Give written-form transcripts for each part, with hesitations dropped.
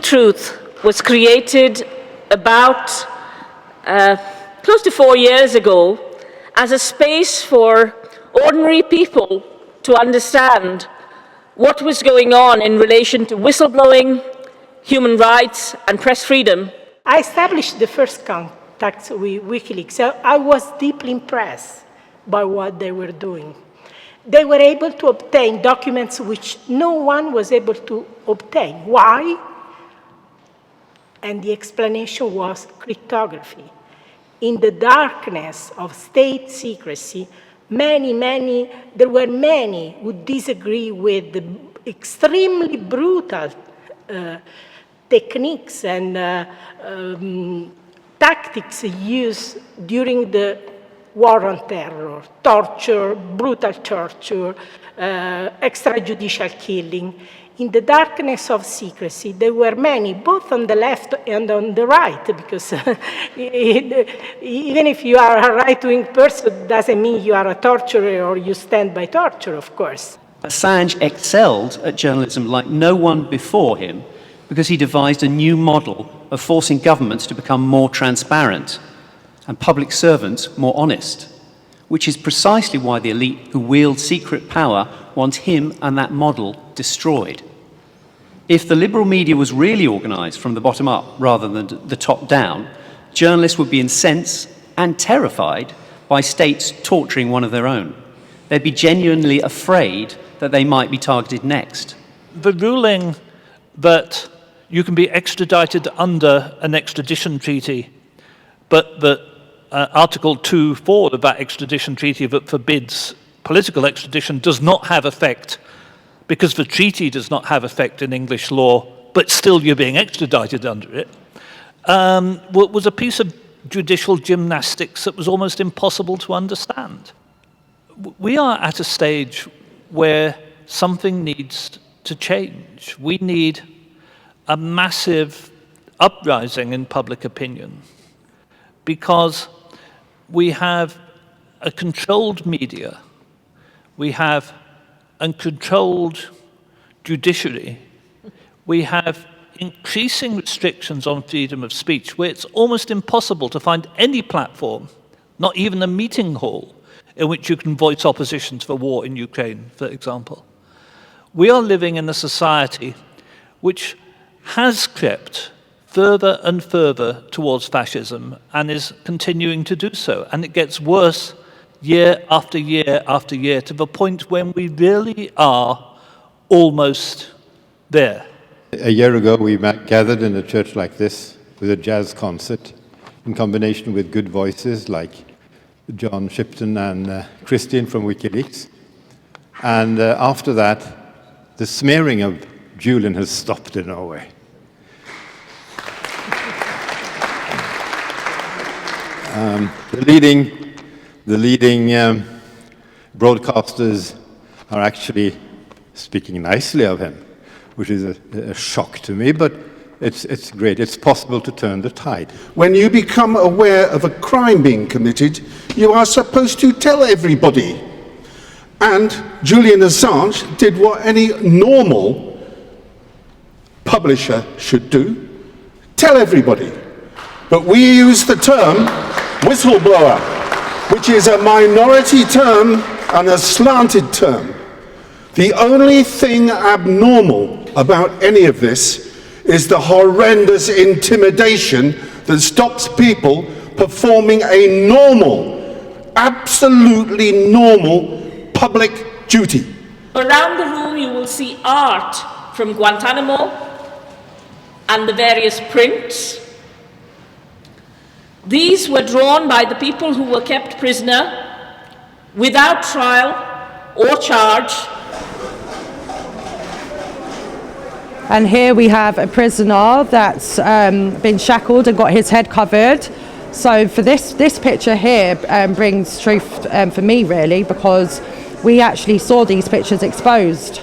Truth was created about close to 4 years ago as a space for ordinary people to understand what was going on in relation to whistleblowing, human rights, and press freedom. I established the first contact with WikiLeaks. So I was deeply impressed by what they were doing. They were able to obtain documents which no one was able to obtain. Why? And the explanation was cryptography. In the darkness of state secrecy, there were many who disagree with the extremely brutal techniques and tactics used during the war on terror, torture, brutal torture, extrajudicial killing. In the darkness of secrecy, there were many, both on the left and on the right, because even if you are a right-wing person, doesn't mean you are a torturer or you stand by torture, of course. Assange excelled at journalism like no one before him because he devised a new model of forcing governments to become more transparent and public servants more honest, which is precisely why the elite who wield secret power want him and that model destroyed. If the liberal media was really organised from the bottom up rather than the top down, journalists would be incensed and terrified by states torturing one of their own. They'd be genuinely afraid that they might be targeted next. The ruling that you can be extradited under an extradition treaty, but that Article 2.4 of that extradition treaty that forbids political extradition does not have effect because the treaty does not have effect in English law, but still you're being extradited under it, was a piece of judicial gymnastics that was almost impossible to understand. We are at a stage where something needs to change. We need a massive uprising in public opinion because we have a controlled media, we have a controlled judiciary, we have increasing restrictions on freedom of speech where it's almost impossible to find any platform, not even a meeting hall, in which you can voice opposition to the war in Ukraine, for example. We are living in a society which has crept further and further towards fascism and is continuing to do so. And it gets worse year after year after year to the point when we really are almost there. A year ago, we gathered in a church like this with a jazz concert in combination with good voices like John Shipton and Christian from WikiLeaks. And after that, the smearing of Julian has stopped in Norway. The leading broadcasters are actually speaking nicely of him, which is a shock to me, but it's great. It's possible to turn the tide. When you become aware of a crime being committed, you are supposed to tell everybody. And Julian Assange did what any normal publisher should do, tell everybody. But we use the term whistleblower, which is a minority term and a slanted term. The only thing abnormal about any of this is the horrendous intimidation that stops people performing a normal, absolutely normal public duty. Around the room you will see art from Guantanamo and the various prints. These were drawn by the people who were kept prisoner without trial or charge. And here we have a prisoner that's been shackled and got his head covered. So for this picture here brings truth for me, really, because we actually saw these pictures exposed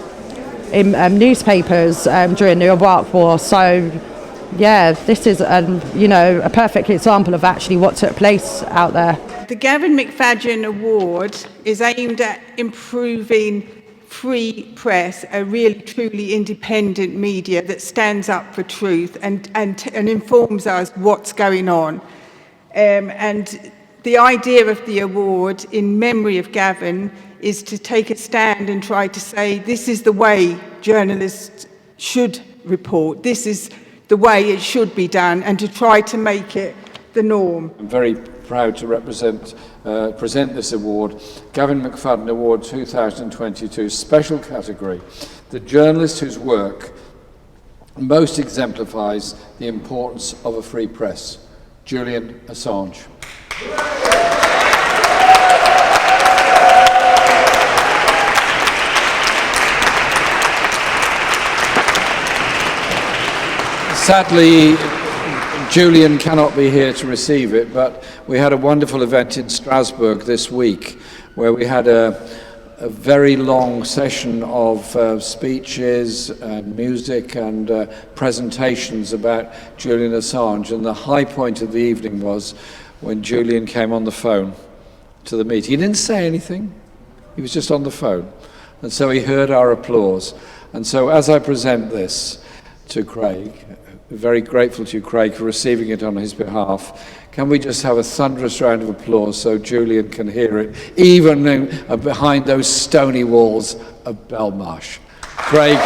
in newspapers during the Iraq War. So yeah, this is a perfect example of actually what took place out there. The Gavin McFadden Award is aimed at improving free press, a really truly independent media that stands up for truth and informs us what's going on. And the idea of the award in memory of Gavin is to take a stand and try to say this is the way journalists should report, this is the way it should be done, and to try to make it the norm. I'm very proud to present this award, Gavin McFadden Award 2022, special category, the journalist whose work most exemplifies the importance of a free press, Julian Assange. Sadly, Julian cannot be here to receive it, but we had a wonderful event in Strasbourg this week where we had a very long session of speeches and music and presentations about Julian Assange, and the high point of the evening was when Julian came on the phone to the meeting. He didn't say anything, he was just on the phone, and so he heard our applause. And so as I present this to Craig, very grateful to you, Craig, for receiving it on his behalf. Can we just have a thunderous round of applause so Julian can hear it, even behind those stony walls of Belmarsh. Craig.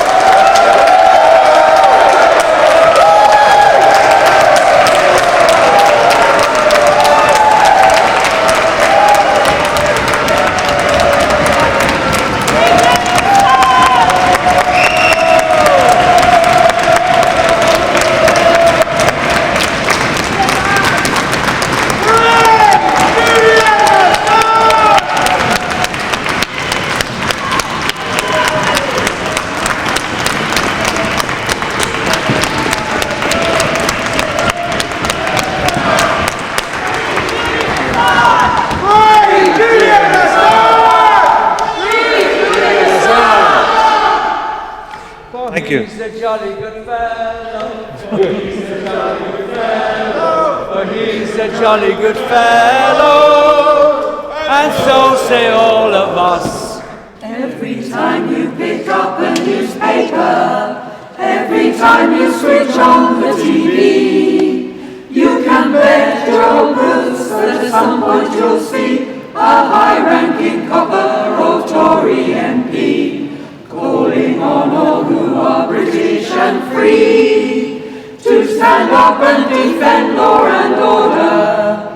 Thank you. He's a jolly good fellow. He's a jolly good fellow. He's a jolly good fellow. And so say all of us. Every time you pick up a newspaper, every time you switch on the TV, you can bet your boots that at some point you'll see a high-ranking copper or Tory MP calling on all who are British and free to stand up and defend law and order.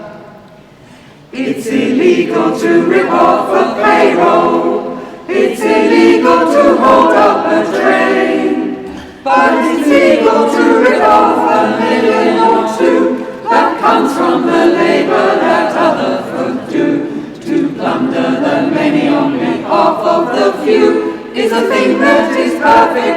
It's illegal to rip off a payroll, it's illegal to hold up a train, but it's legal to rip off $1 million or $2 that comes from the labour that other folk do. To plunder the many on behalf of the few is a thing that is perfect